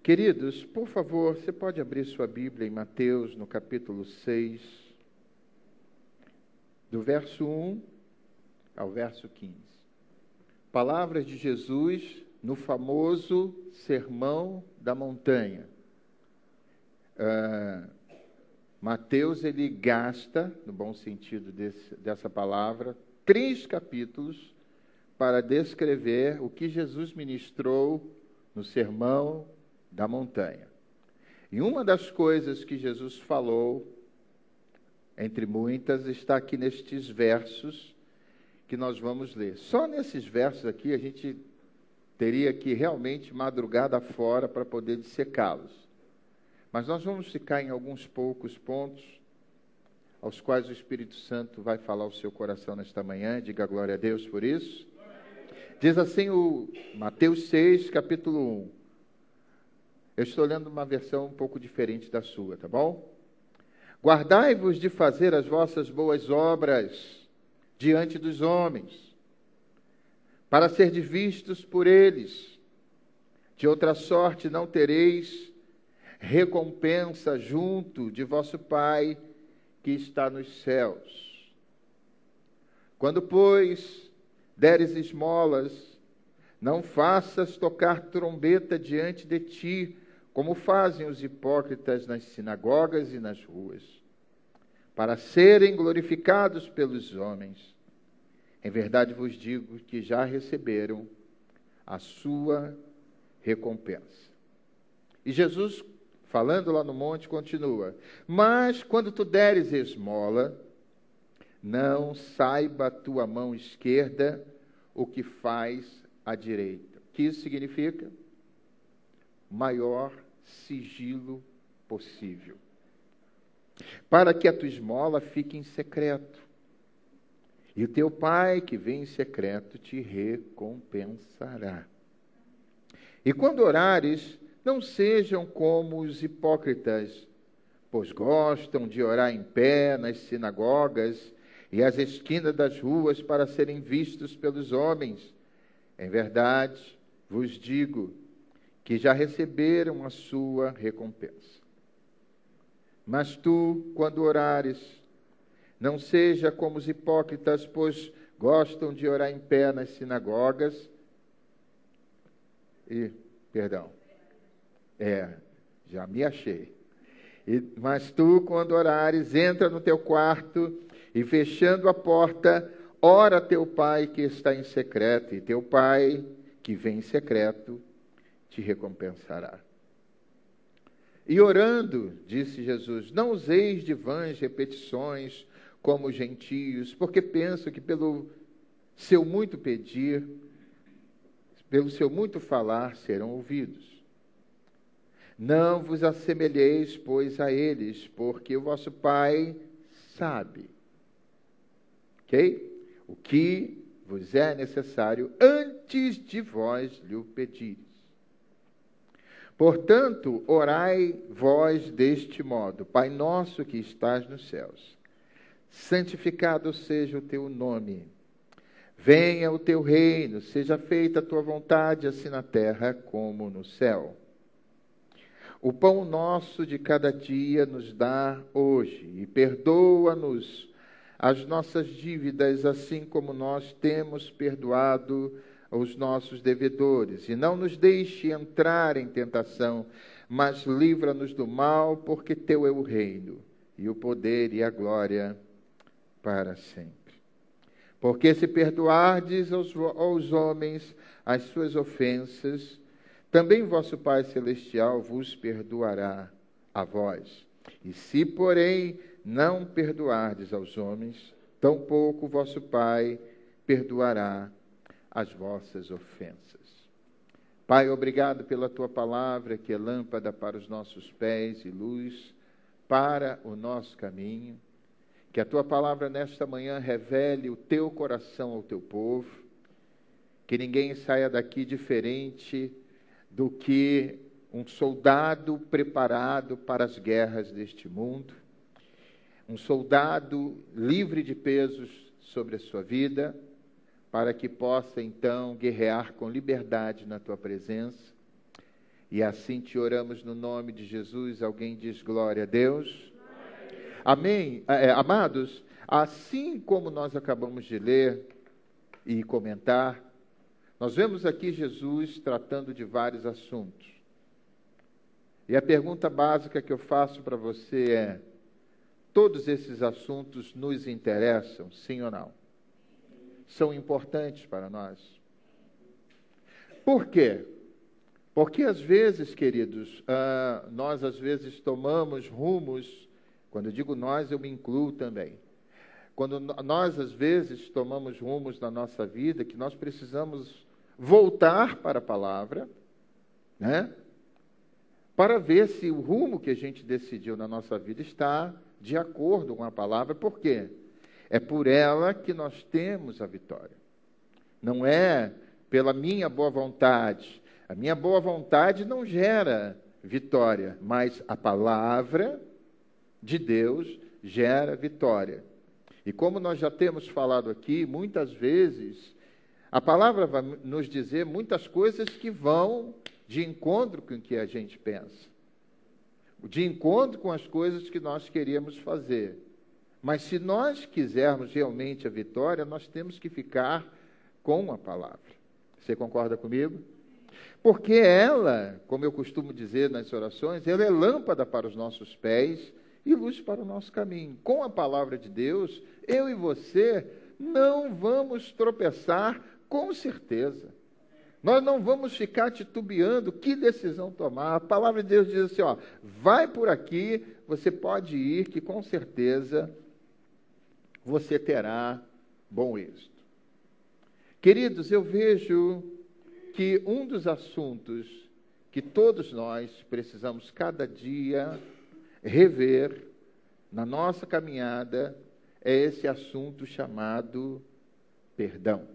Queridos, por favor, você pode abrir sua Bíblia em Mateus, no capítulo 6, do verso 1 ao verso 15. Palavras de Jesus no famoso Sermão da Montanha. Mateus, ele gasta, no bom sentido dessa palavra, 3 capítulos para descrever o que Jesus ministrou no Sermão da Montanha. E uma das coisas que Jesus falou, entre muitas, está aqui nestes versos que nós vamos ler. Só nesses versos aqui a gente teria que realmente madrugada fora para poder dissecá-los. Mas nós vamos ficar em alguns poucos pontos aos quais o Espírito Santo vai falar ao seu coração nesta manhã. Diga glória a Deus por isso. Diz assim o Mateus 6, capítulo 1. Eu estou lendo uma versão um pouco diferente da sua, tá bom? Guardai-vos de fazer as vossas boas obras diante dos homens, para serdes vistos por eles. De outra sorte não tereis recompensa junto de vosso Pai que está nos céus. Quando, pois, deres esmolas, não faças tocar trombeta diante de ti, como fazem os hipócritas nas sinagogas e nas ruas, para serem glorificados pelos homens. Em verdade vos digo que já receberam a sua recompensa. E Jesus, falando lá no monte, continua: mas quando tu deres esmola, não saiba a tua mão esquerda o que faz a direita. O que isso significa? Maior sigilo possível, para que a tua esmola fique em secreto, e o teu Pai que vem em secreto te recompensará. E quando orares, não sejam como os hipócritas, pois gostam de orar em pé nas sinagogas e às esquinas das ruas para serem vistos pelos homens. Em verdade, vos digo que já receberam a sua recompensa. Mas tu, quando orares, não seja como os hipócritas, pois gostam de orar em pé nas sinagogas já me achei. Mas tu, quando orares, entra no teu quarto e, fechando a porta, ora a teu Pai que está em secreto, e teu Pai que vem em secreto te recompensará. E orando, disse Jesus, não useis de vãs repetições como os gentios, porque pensam que pelo seu muito pedir, pelo seu muito falar, serão ouvidos. Não vos assemelheis, pois, a eles, porque o vosso Pai sabe, o que vos é necessário antes de vós lhe pedires. Portanto, orai vós deste modo: Pai nosso que estás nos céus, santificado seja o teu nome. Venha o teu reino, seja feita a tua vontade, assim na terra como no céu. O pão nosso de cada dia nos dá hoje, e perdoa-nos as nossas dívidas, assim como nós temos perdoado aos nossos devedores. E não nos deixe entrar em tentação, mas livra-nos do mal, porque teu é o reino, e o poder e a glória para sempre. Porque se perdoardes aos homens as suas ofensas, também vosso Pai Celestial vos perdoará a vós. E se, porém, não perdoardes aos homens, tampouco vosso Pai perdoará as vossas ofensas. Pai, obrigado pela tua palavra, que é lâmpada para os nossos pés e luz para o nosso caminho. Que a tua palavra nesta manhã revele o teu coração ao teu povo. Que ninguém saia daqui diferente do que um soldado preparado para as guerras deste mundo. Um soldado livre de pesos sobre a sua vida, para que possa então guerrear com liberdade na tua presença. E assim te oramos no nome de Jesus. Alguém diz glória a Deus? Amém? Amados, assim como nós acabamos de ler e comentar, nós vemos aqui Jesus tratando de vários assuntos. E a pergunta básica que eu faço para você é: todos esses assuntos nos interessam, sim ou não? São importantes para nós? Por quê? Porque às vezes, queridos, nós às vezes tomamos rumos, quando eu digo nós, eu me incluo também. Quando nós às vezes tomamos rumos na nossa vida, que nós precisamos voltar para a palavra, né? Para ver se o rumo que a gente decidiu na nossa vida está de acordo com a palavra. Por quê? É por ela que nós temos a vitória. Não é pela minha boa vontade. A minha boa vontade não gera vitória, mas a palavra de Deus gera vitória. E como nós já temos falado aqui, muitas vezes, a palavra vai nos dizer muitas coisas que vão de encontro com o que a gente pensa. De encontro com as coisas que nós queríamos fazer. Mas se nós quisermos realmente a vitória, nós temos que ficar com a palavra. Você concorda comigo? Porque ela, como eu costumo dizer nas orações, ela é lâmpada para os nossos pés e luz para o nosso caminho. Com a palavra de Deus, eu e você não vamos tropeçar com certeza. Nós não vamos ficar titubeando que decisão tomar. A palavra de Deus diz assim, ó, vai por aqui, você pode ir, que com certeza você terá bom êxito. Queridos, eu vejo que um dos assuntos que todos nós precisamos cada dia rever na nossa caminhada é esse assunto chamado perdão.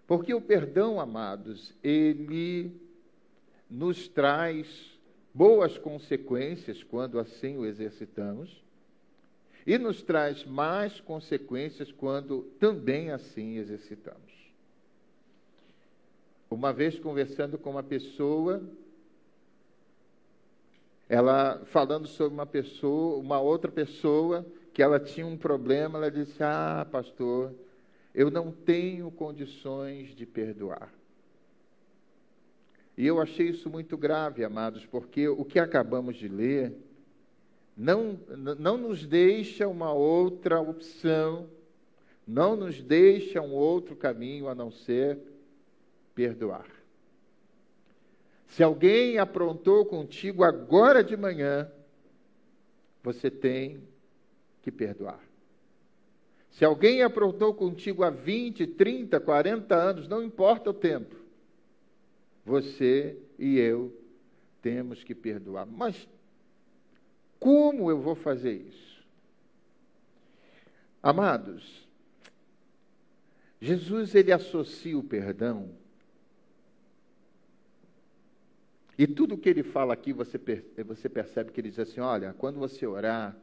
Porque o perdão, amados, ele nos traz boas consequências quando assim o exercitamos e nos traz mais consequências quando também assim exercitamos. Uma vez conversando com uma pessoa, ela falando sobre uma outra pessoa que ela tinha um problema, ela disse, pastor, eu não tenho condições de perdoar. E eu achei isso muito grave, amados, porque o que acabamos de ler não nos deixa uma outra opção, não nos deixa um outro caminho a não ser perdoar. Se alguém aprontou contigo agora de manhã, você tem que perdoar. Se alguém aprontou contigo há 20, 30, 40 anos, não importa o tempo, você e eu temos que perdoar. Mas como eu vou fazer isso? Amados, Jesus, ele associa o perdão, e tudo que ele fala aqui, você percebe que ele diz assim, olha, quando você orar,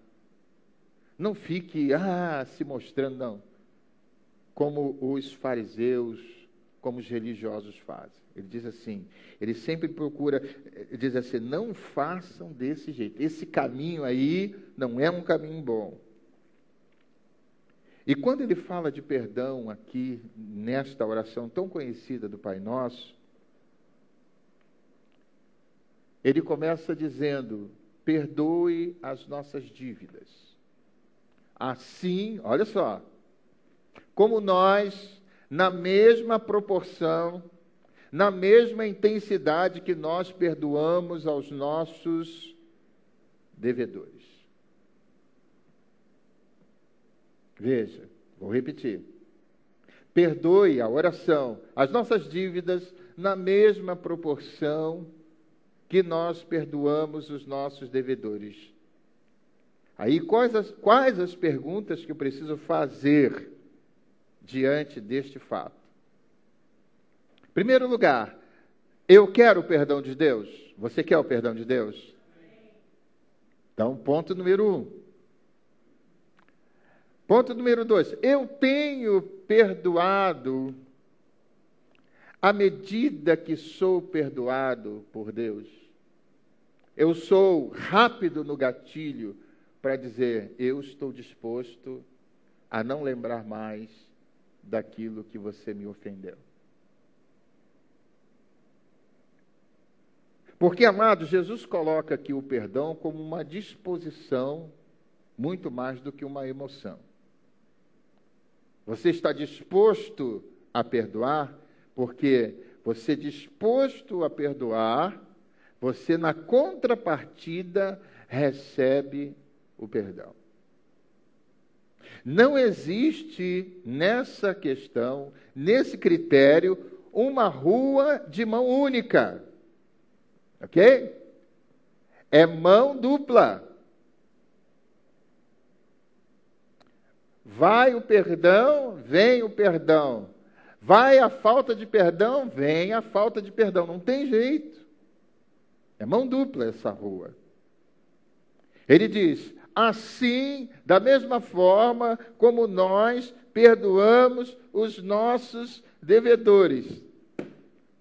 não fique se mostrando, não, como os fariseus, como os religiosos fazem. Ele diz assim, ele sempre procura, ele diz assim, não façam desse jeito. Esse caminho aí não é um caminho bom. E quando ele fala de perdão aqui, nesta oração tão conhecida do Pai Nosso, ele começa dizendo, perdoe as nossas dívidas. Assim, olha só, como nós, na mesma proporção, na mesma intensidade que nós perdoamos aos nossos devedores. Veja, vou repetir. Perdoe a oração, as nossas dívidas, na mesma proporção que nós perdoamos os nossos devedores. Aí, quais as perguntas que eu preciso fazer diante deste fato? Em primeiro lugar, eu quero o perdão de Deus? Você quer o perdão de Deus? Então, ponto número 1. Ponto número 2, eu tenho perdoado À medida que sou perdoado por Deus, eu sou rápido no gatilho para dizer: eu estou disposto a não lembrar mais daquilo que você me ofendeu. Porque, amados, Jesus coloca aqui o perdão como uma disposição muito mais do que uma emoção. Você está disposto a perdoar, porque você disposto a perdoar, você na contrapartida recebe o perdão. Não existe nessa questão, nesse critério, uma rua de mão única. Ok? É mão dupla. Vai o perdão, vem o perdão. Vai a falta de perdão, vem a falta de perdão. Não tem jeito. É mão dupla essa rua. Ele diz: assim, da mesma forma como nós perdoamos os nossos devedores.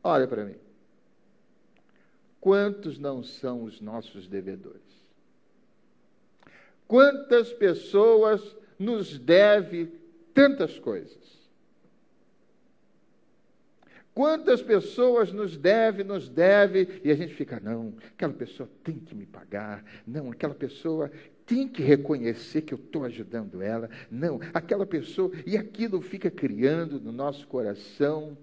Olha para mim. Quantos não são os nossos devedores? Quantas pessoas nos devem tantas coisas? Quantas pessoas nos deve, e a gente fica: não, aquela pessoa tem que me pagar, não, aquela pessoa tem que reconhecer que eu estou ajudando ela, não, aquela pessoa, e aquilo fica criando no nosso coração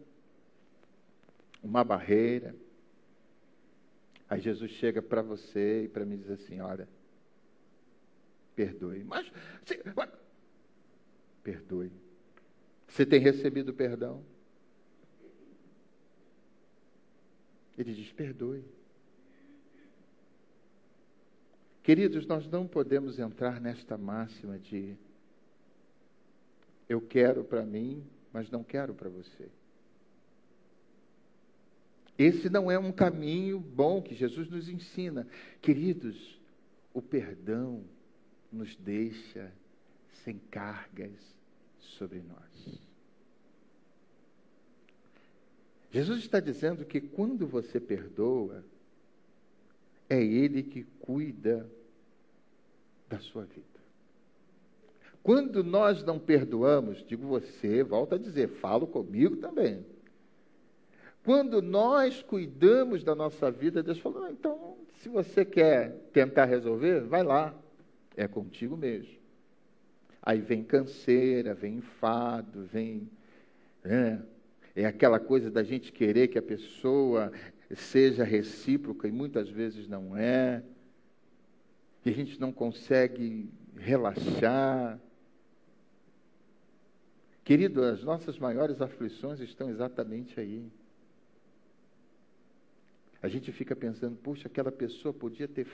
uma barreira. Aí Jesus chega para você e para mim diz assim: olha, perdoe. Mas, perdoe. Você tem recebido perdão? Ele diz: perdoe. Queridos, nós não podemos entrar nesta máxima de eu quero para mim, mas não quero para você. Esse não é um caminho bom que Jesus nos ensina. Queridos, o perdão nos deixa sem cargas sobre nós. Jesus está dizendo que quando você perdoa, é Ele que cuida da sua vida. Quando nós não perdoamos, digo você, volto a dizer, falo comigo também. Quando nós cuidamos da nossa vida, Deus falou: então, se você quer tentar resolver, vai lá, é contigo mesmo. Aí vem canseira, vem enfado, vem... É aquela coisa da gente querer que a pessoa seja recíproca e muitas vezes não é. E a gente não consegue relaxar. Querido, as nossas maiores aflições estão exatamente aí. A gente fica pensando: puxa, aquela pessoa poderia ter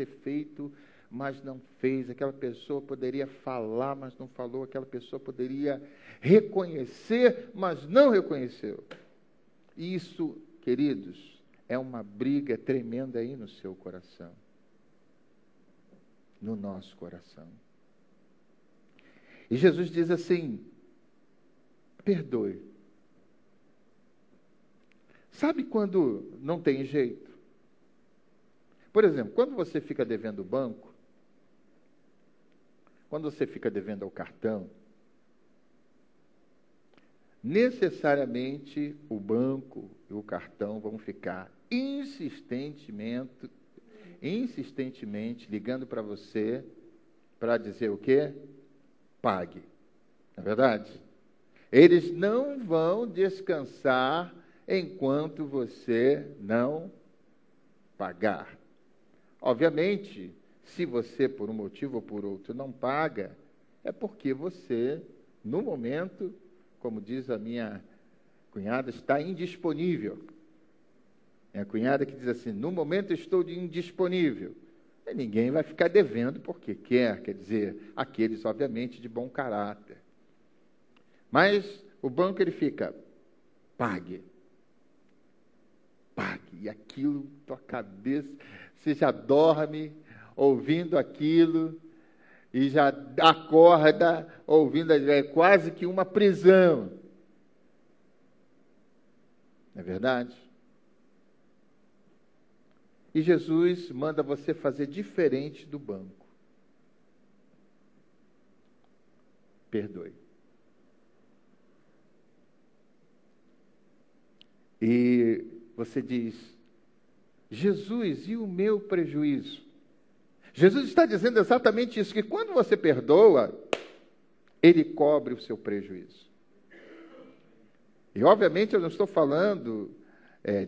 feito, mas não fez. Aquela pessoa poderia falar, mas não falou. Aquela pessoa poderia reconhecer, mas não reconheceu. Isso, queridos, é uma briga tremenda aí no seu coração. No nosso coração. E Jesus diz assim: perdoe. Sabe quando não tem jeito? Por exemplo, quando você fica devendo o banco, quando você fica devendo ao cartão, necessariamente o banco e o cartão vão ficar insistentemente ligando para você para dizer o quê? Pague. Não é verdade? Eles não vão descansar enquanto você não pagar. Obviamente, se você, por um motivo ou por outro, não paga, é porque você, no momento, como diz a minha cunhada, está indisponível. Minha cunhada que diz assim: no momento estou indisponível. E ninguém vai ficar devendo porque quer dizer, aqueles, obviamente, de bom caráter. Mas o banco, ele fica: pague. E aquilo, tua cabeça, você já dorme ouvindo aquilo e já acorda ouvindo, é quase que uma prisão. Não é verdade? E Jesus manda você fazer diferente do banco. Perdoe. E você diz, Jesus, e o meu prejuízo? Jesus está dizendo exatamente isso, que quando você perdoa, Ele cobre o seu prejuízo. E, obviamente, eu não estou falando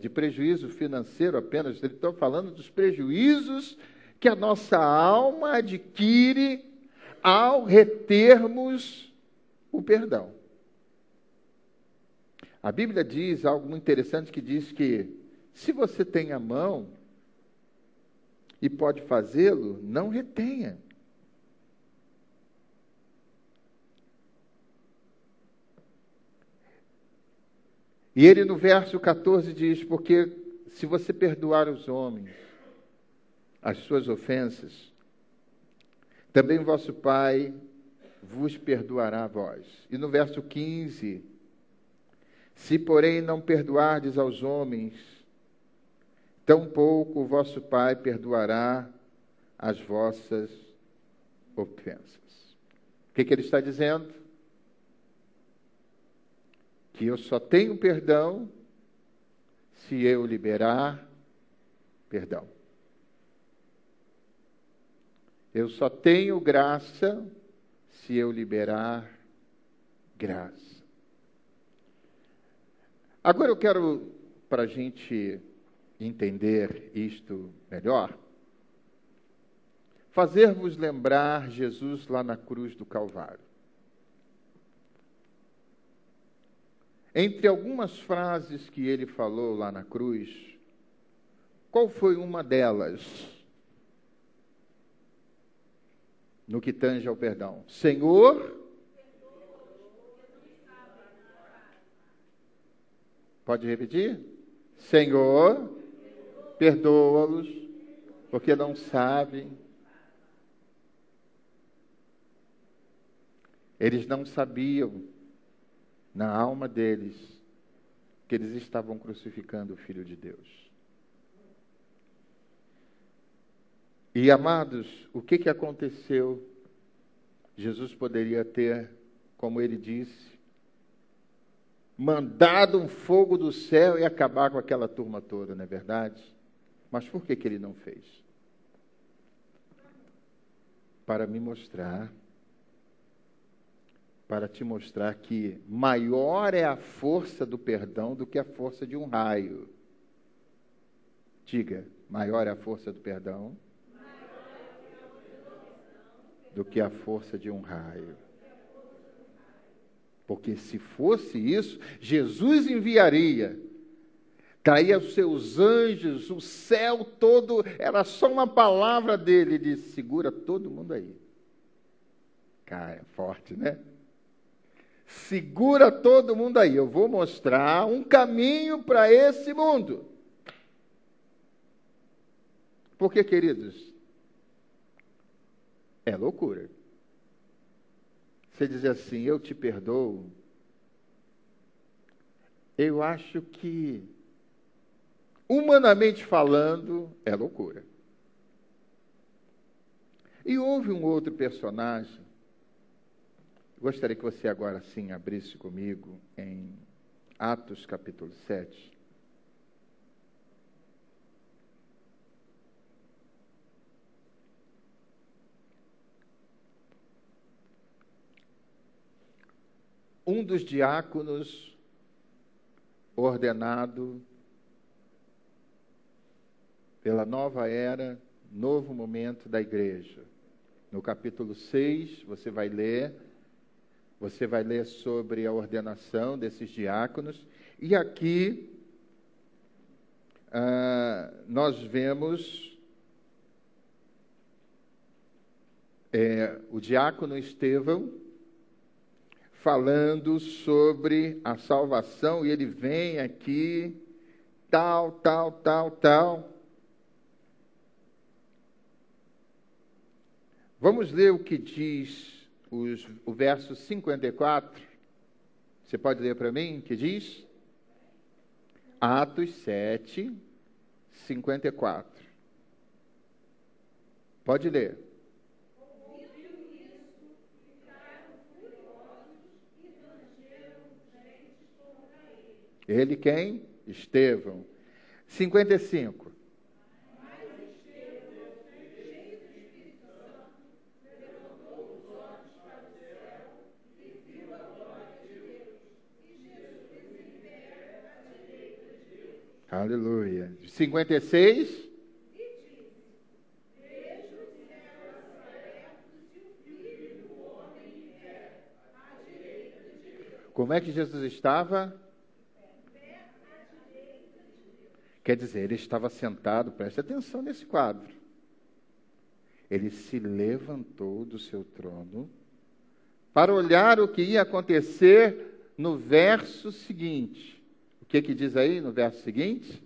de prejuízo financeiro apenas, estou falando dos prejuízos que a nossa alma adquire ao retermos o perdão. A Bíblia diz algo muito interessante, que diz que se você tem a mão e pode fazê-lo, não retenha. E ele no verso 14 diz, porque se você perdoar os homens as suas ofensas, também o vosso Pai vos perdoará a vós. E no verso 15, se porém não perdoardes aos homens, tampouco o vosso Pai perdoará as vossas ofensas. O que ele está dizendo? Que eu só tenho perdão se eu liberar perdão. Eu só tenho graça se eu liberar graça. Agora eu quero, para a gente entender isto melhor, fazer-vos lembrar Jesus lá na cruz do Calvário. Entre algumas frases que ele falou lá na cruz, qual foi uma delas no que tange ao perdão? Senhor, pode repetir? Senhor, perdoa-los, porque não sabem. Eles não sabiam, na alma deles, que eles estavam crucificando o Filho de Deus. E, amados, o que aconteceu? Jesus poderia ter, como ele disse, mandado um fogo do céu e acabar com aquela turma toda, não é verdade? Mas por que ele não fez? Para me mostrar, para te mostrar que maior é a força do perdão do que a força de um raio. Diga, maior é a força do perdão do que a força de um raio. Porque se fosse isso, Jesus enviaria, traía os seus anjos, o céu todo, era só uma palavra dele, ele disse, segura todo mundo aí. Cara, é forte, né? Segura todo mundo aí, eu vou mostrar um caminho para esse mundo. Porque, queridos, é loucura. Você dizer assim, eu te perdoo, eu acho que, humanamente falando, é loucura. E houve um outro personagem, gostaria que você agora sim abrisse comigo em Atos capítulo 7. Um dos diáconos ordenado pela nova era, novo momento da igreja. No capítulo 6, você vai ler sobre a ordenação desses diáconos. E aqui nós vemos o diácono Estevão falando sobre a salvação, e ele vem aqui, tal. Vamos ler o que diz o verso 54. Você pode ler para mim, que diz? Atos 7, 54. Pode ler. Ele quem? Estevão. 55. Aleluia. 56. Como é que Jesus estava? Quer dizer, ele estava sentado, preste atenção nesse quadro. Ele se levantou do seu trono para olhar o que ia acontecer no verso seguinte. O que diz aí no verso seguinte?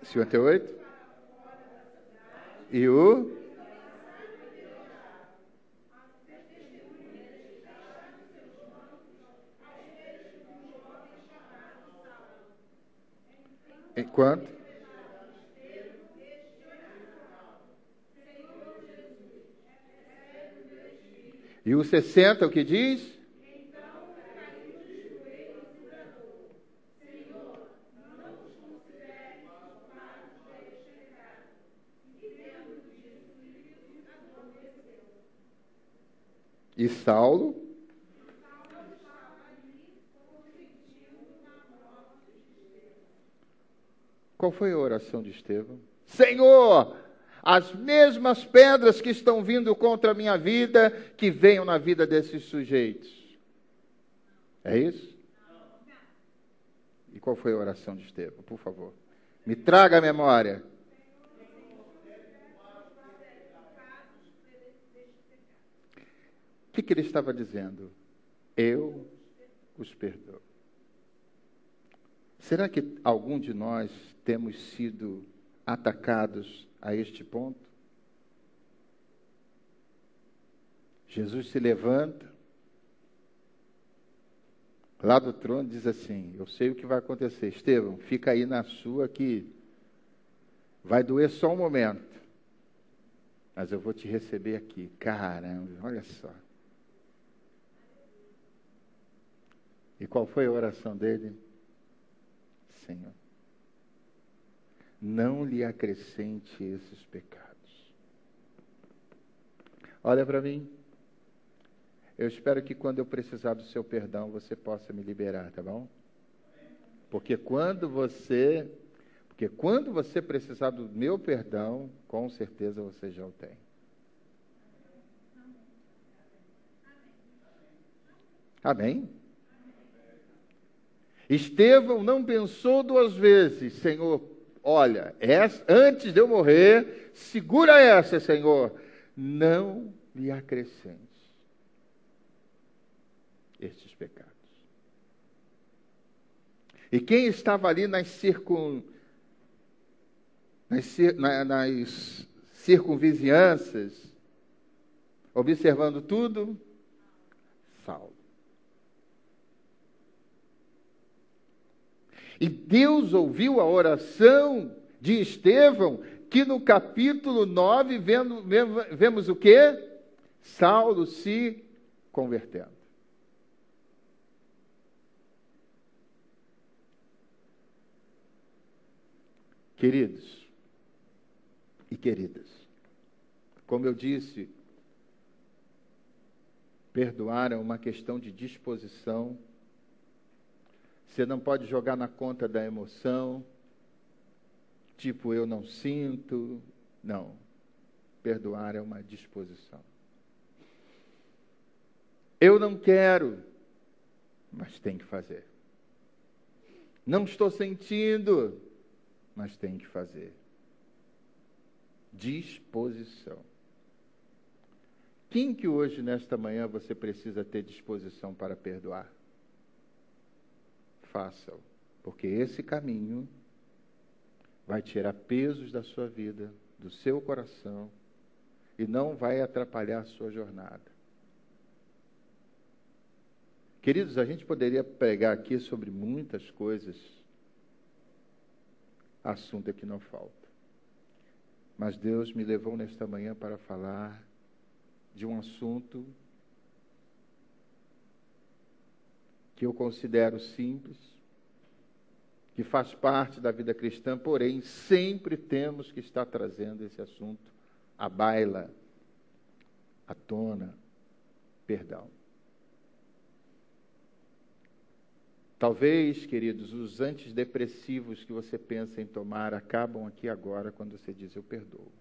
É, 58. E o... Enquanto? E o 60, o que diz? E Saulo? Qual foi a oração de Estevão? Senhor, as mesmas pedras que estão vindo contra a minha vida, que venham na vida desses sujeitos. É isso? E qual foi a oração de Estevão? Por favor, me traga a memória. O que ele estava dizendo? Eu os perdoo. Será que algum de nós temos sido atacados a este ponto? Jesus se levanta, lá do trono, diz assim: eu sei o que vai acontecer. Estevão, fica aí na sua que vai doer só um momento, mas eu vou te receber aqui. Caramba, olha só. E qual foi a oração dele? Senhor, não lhe acrescente esses pecados. Olha para mim. Eu espero que quando eu precisar do seu perdão, você possa me liberar, tá bom? Porque quando você precisar do meu perdão, com certeza você já o tem. Amém? Estevão não pensou duas vezes. Senhor, olha, antes de eu morrer, segura essa, Senhor. Não lhe acrescente estes pecados. E quem estava ali nas circunvizinhanças, observando tudo? Saulo. E Deus ouviu a oração de Estevão, que no capítulo 9 vemos o quê? Saulo se convertendo. Queridos e queridas, como eu disse, perdoar é uma questão de disposição. Você não pode jogar na conta da emoção, tipo, eu não sinto. Não. Perdoar é uma disposição. Eu não quero, mas tem que fazer. Não estou sentindo, mas tem que fazer. Disposição. Quem que hoje, nesta manhã, você precisa ter disposição para perdoar? Faça-o, porque esse caminho vai tirar pesos da sua vida, do seu coração e não vai atrapalhar a sua jornada. Queridos, a gente poderia pregar aqui sobre muitas coisas, assunto é que não falta. Mas Deus me levou nesta manhã para falar de um assunto que eu considero simples, que faz parte da vida cristã, porém sempre temos que estar trazendo esse assunto à baila, à tona, perdão. Talvez, queridos, os antidepressivos que você pensa em tomar acabam aqui agora quando você diz eu perdoo.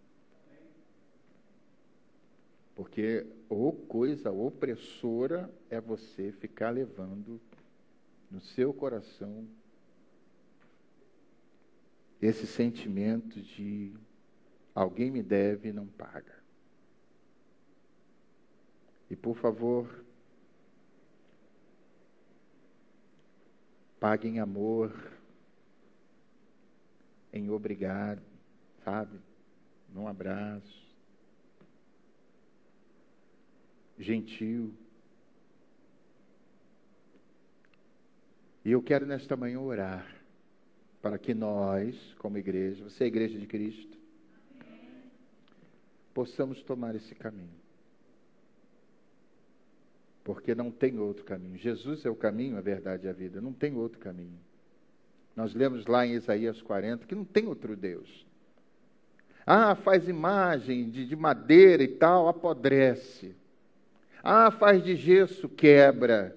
Porque ou coisa opressora é você ficar levando no seu coração esse sentimento de alguém me deve e não paga. E por favor, pague em amor, em obrigado, sabe? Num abraço. Gentil. E eu quero nesta manhã orar para que nós, como igreja, você é a igreja de Cristo, possamos tomar esse caminho. Porque não tem outro caminho. Jesus é o caminho, a verdade e a vida. Não tem outro caminho. Nós lemos lá em Isaías 40 que não tem outro Deus. Ah, faz imagem de madeira e tal, apodrece. Ah, faz de gesso, quebra.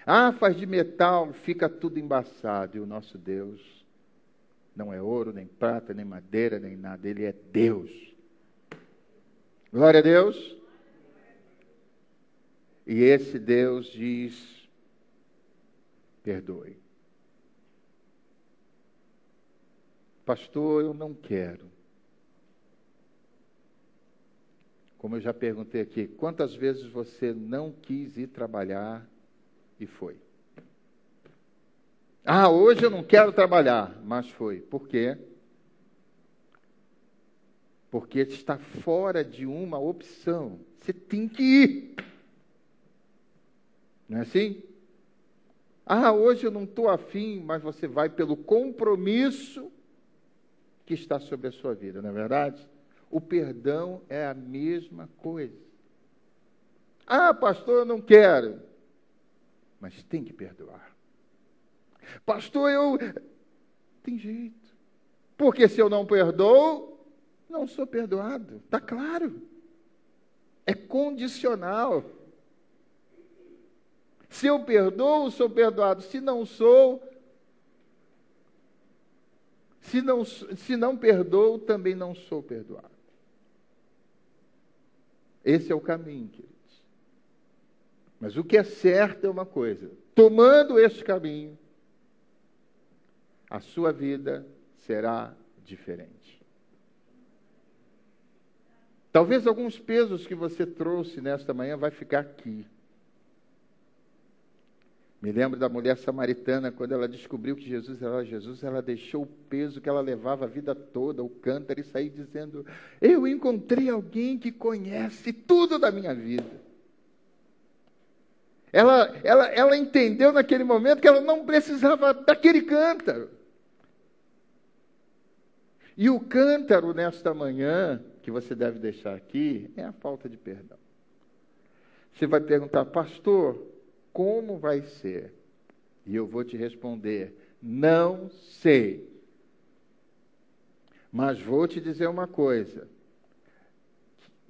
Ah, faz de metal, fica tudo embaçado. E o nosso Deus não é ouro, nem prata, nem madeira, nem nada. Ele é Deus. Glória a Deus. E esse Deus diz, perdoe. Pastor, eu não quero. Como eu já perguntei aqui, quantas vezes você não quis ir trabalhar e foi? Ah, hoje eu não quero trabalhar, mas foi. Por quê? Porque está fora de uma opção. Você tem que ir. Não é assim? Ah, hoje eu não estou afim, mas você vai pelo compromisso que está sobre a sua vida, não é verdade? O perdão é a mesma coisa. Ah, pastor, eu não quero. Mas tem que perdoar. Pastor, eu... Tem jeito. Porque se eu não perdoo, não sou perdoado. Está claro. É condicional. Se eu perdoo, sou perdoado. Se não sou, se não perdoo, também não sou perdoado. Esse é o caminho, queridos. Mas o que é certo é uma coisa: tomando este caminho, a sua vida será diferente. Talvez alguns pesos que você trouxe nesta manhã vai ficar aqui. Me lembro da mulher samaritana, quando ela descobriu que Jesus era Jesus, ela deixou o peso que ela levava a vida toda, o cântaro, e saiu dizendo, eu encontrei alguém que conhece tudo da minha vida. Ela entendeu naquele momento que ela não precisava daquele cântaro. E o cântaro nesta manhã, que você deve deixar aqui, é a falta de perdão. Você vai perguntar, pastor, como vai ser? E eu vou te responder, não sei. Mas vou te dizer uma coisa,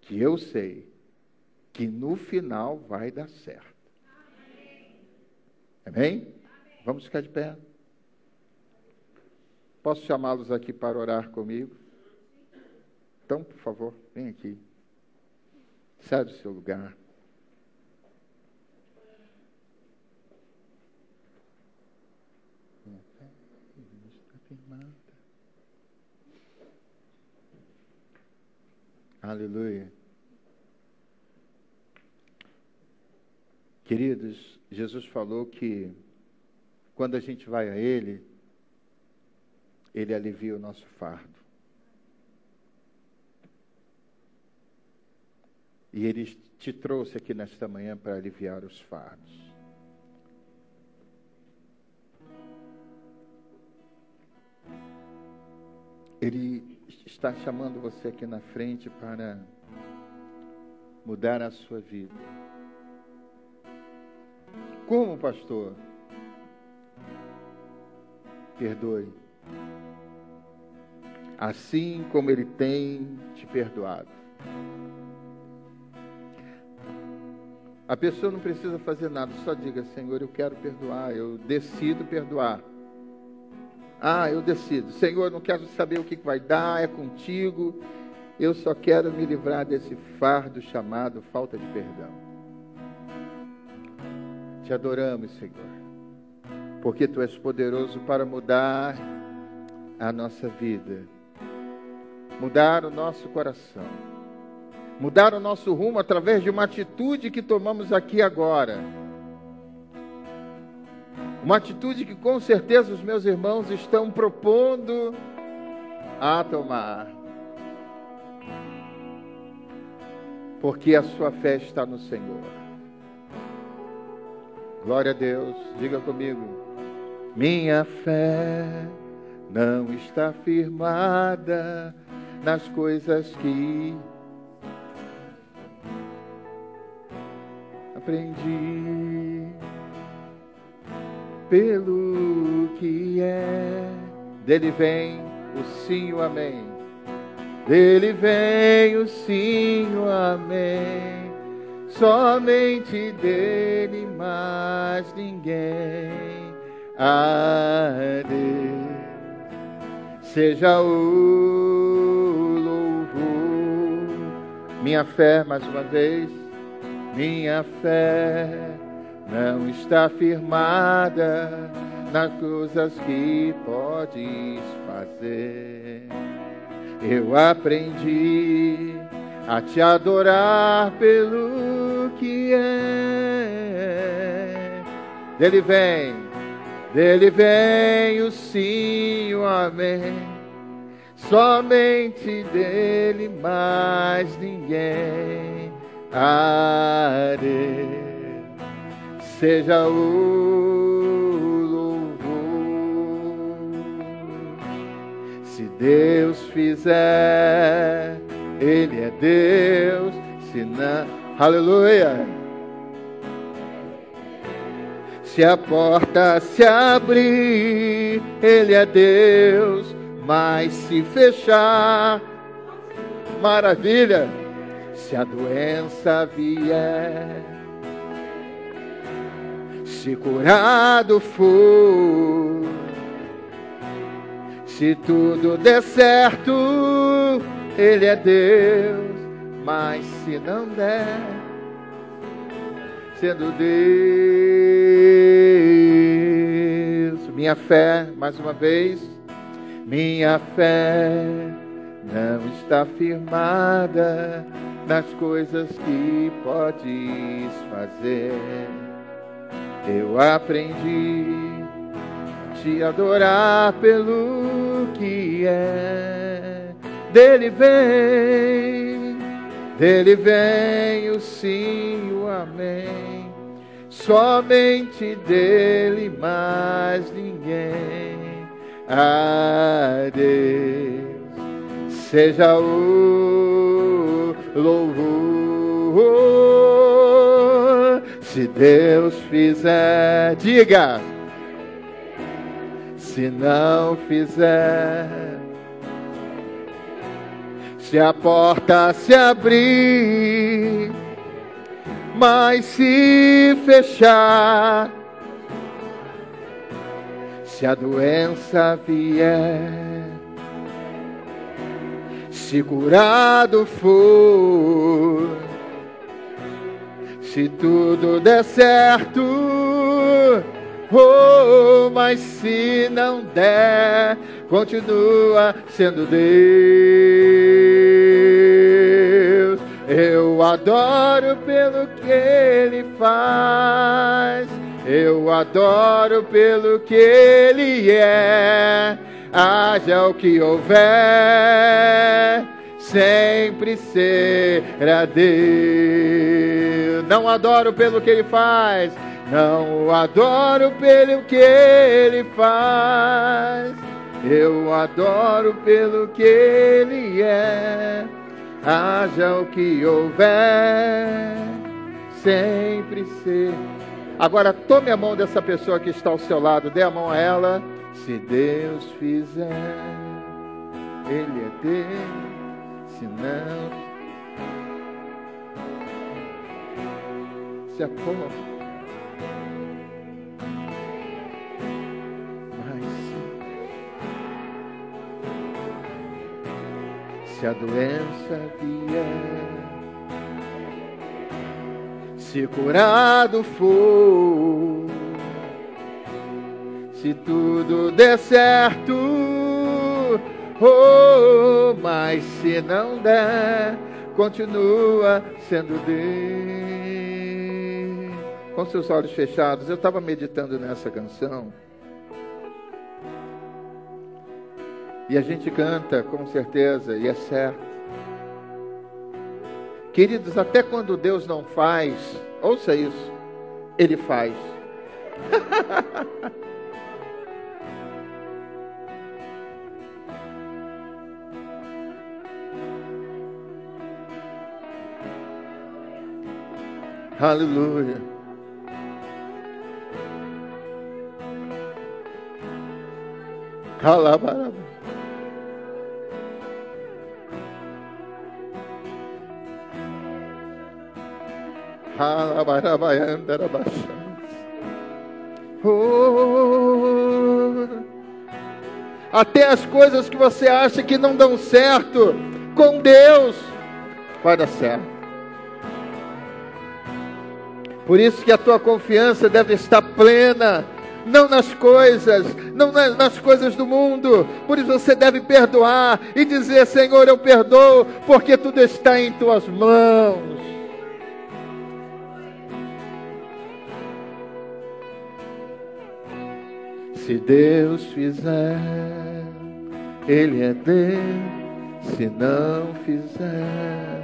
que eu sei, que no final vai dar certo. Amém? Vamos ficar de pé. Posso chamá-los aqui para orar comigo? Então, por favor, vem aqui. Sai do seu lugar. Aleluia. Queridos, Jesus falou que quando a gente vai a Ele, Ele alivia o nosso fardo. E Ele te trouxe aqui nesta manhã para aliviar os fardos. Ele está chamando você aqui na frente para mudar a sua vida. Como, pastor? Perdoe. Assim como Ele tem te perdoado. A pessoa não precisa fazer nada, só diga: Senhor, eu quero perdoar, eu decido perdoar. Eu decido. Senhor, não quero saber o que vai dar, é contigo. Eu só quero me livrar desse fardo chamado falta de perdão. Te adoramos, Senhor, porque Tu és poderoso para mudar a nossa vida, mudar o nosso coração, mudar o nosso rumo através de uma atitude que tomamos aqui agora. Uma atitude que com certeza os meus irmãos estão propondo a tomar. Porque a sua fé está no Senhor. Glória a Deus. Diga comigo: minha fé não está firmada nas coisas que aprendi, pelo que é. Dele vem o sim, o amém. Dele vem o sim, o amém. Somente dele, mais ninguém. A Deus seja o louvor. Minha fé, mais uma vez, minha fé não está firmada nas coisas que podes fazer. Eu aprendi a te adorar pelo que é. Dele vem o sim, o amém. Somente dele, mais ninguém. A Deus seja o louvor. Se Deus fizer, Ele é Deus. Se não, aleluia. Se a porta se abrir, Ele é Deus. Mas se fechar, maravilha. Se a doença vier, se curado for, se tudo der certo, Ele é Deus. Mas se não der, sendo Deus, minha fé, mais uma vez, minha fé não está firmada nas coisas que podes fazer. Eu aprendi a te adorar pelo que é. Dele vem o sim, o amém. Somente dele, mais ninguém. A Deus seja o louvor. Se Deus fizer, diga. Se não fizer, se a porta se abrir, mas se fechar, se a doença vier, se curado for, se tudo der certo, mas se não der, continua sendo Deus. Eu adoro pelo que Ele faz, eu adoro pelo que Ele é. Haja o que houver, sempre ser a Deus. Não adoro pelo que Ele faz, não o adoro pelo que Ele faz, eu adoro pelo que Ele é. Haja o que houver, sempre ser. Agora tome a mão dessa pessoa que está ao seu lado, dê a mão a ela. Se Deus fizer, Ele é Deus, se não, se apoia. Se a doença vier, se curado for, se tudo der certo, oh, mas se não der, continua sendo Deus. Com seus olhos fechados, eu estava meditando nessa canção. E a gente canta, com certeza, e é certo. Queridos, até quando Deus não faz, ouça isso, Ele faz. Aleluia. Alabaraba. Oh, até as coisas que você acha que não dão certo, com Deus vai dar certo. Por isso que a tua confiança deve estar plena, não nas coisas, não nas coisas do mundo. Por isso você deve perdoar e dizer: Senhor, eu perdoo, porque tudo está em tuas mãos. Se Deus fizer, Ele é Deus. Se não fizer,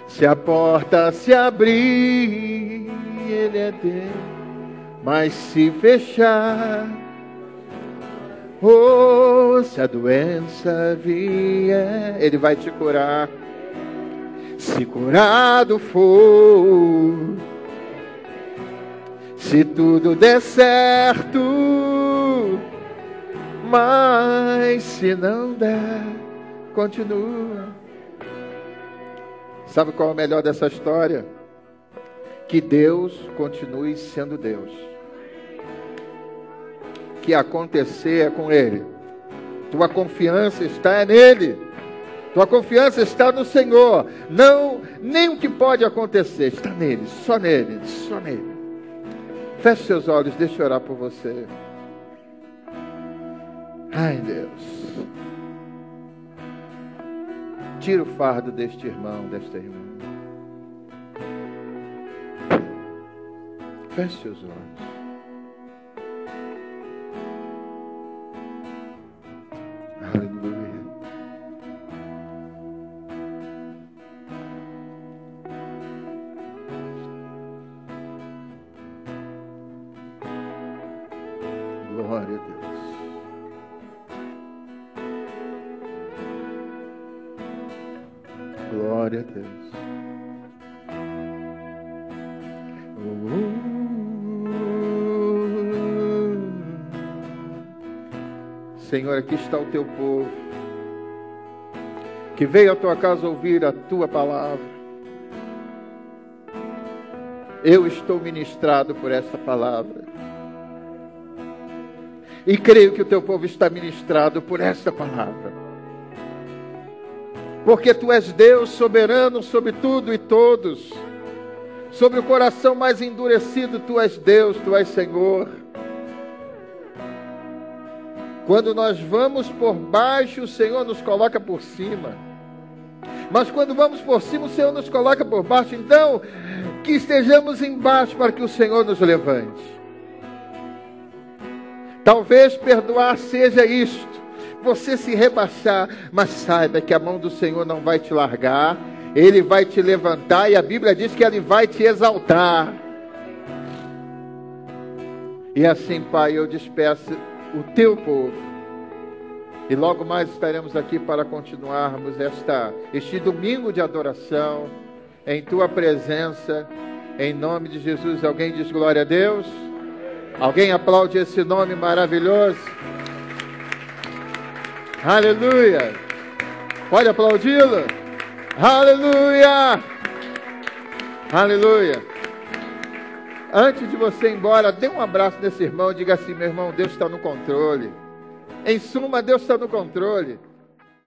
se a porta se abrir, Ele é Deus. Mas se fechar, oh, se a doença vier, Ele vai te curar. Se curado for, se tudo der certo, mas se não der, continua. Sabe qual é o melhor dessa história? Que Deus continue sendo Deus. Que acontecer é com Ele. Tua confiança está nele. Tua confiança está no Senhor. Não, nem o que pode acontecer, está nele, só nele, só nele. Feche seus olhos, deixa eu orar por você. Ai, Deus. Tira o fardo deste irmão, desta irmã. Feche seus olhos. Aleluia. Glória a Deus. Glória a Deus. Senhor, aqui está o teu povo, que veio à tua casa ouvir a tua palavra. Eu estou ministrado por esta palavra. E creio que o teu povo está ministrado por esta palavra. Porque tu és Deus soberano sobre tudo e todos. Sobre o coração mais endurecido, tu és Deus, tu és Senhor. Quando nós vamos por baixo, o Senhor nos coloca por cima. Mas quando vamos por cima, o Senhor nos coloca por baixo. Então, que estejamos embaixo para que o Senhor nos levante. Talvez perdoar seja isto. você se rebaixar, mas saiba que a mão do Senhor não vai te largar, Ele vai te levantar, e a Bíblia diz que Ele vai te exaltar. E assim, Pai, eu despeço o teu povo, e logo mais estaremos aqui para continuarmos este domingo de adoração, em tua presença, em nome de Jesus. Alguém diz glória a Deus? Alguém aplaude esse nome maravilhoso? Aleluia! Pode aplaudi-lo? Aleluia! Aleluia! Antes de você ir embora, dê um abraço nesse irmão, diga assim: meu irmão, Deus está no controle. Em suma, Deus está no controle.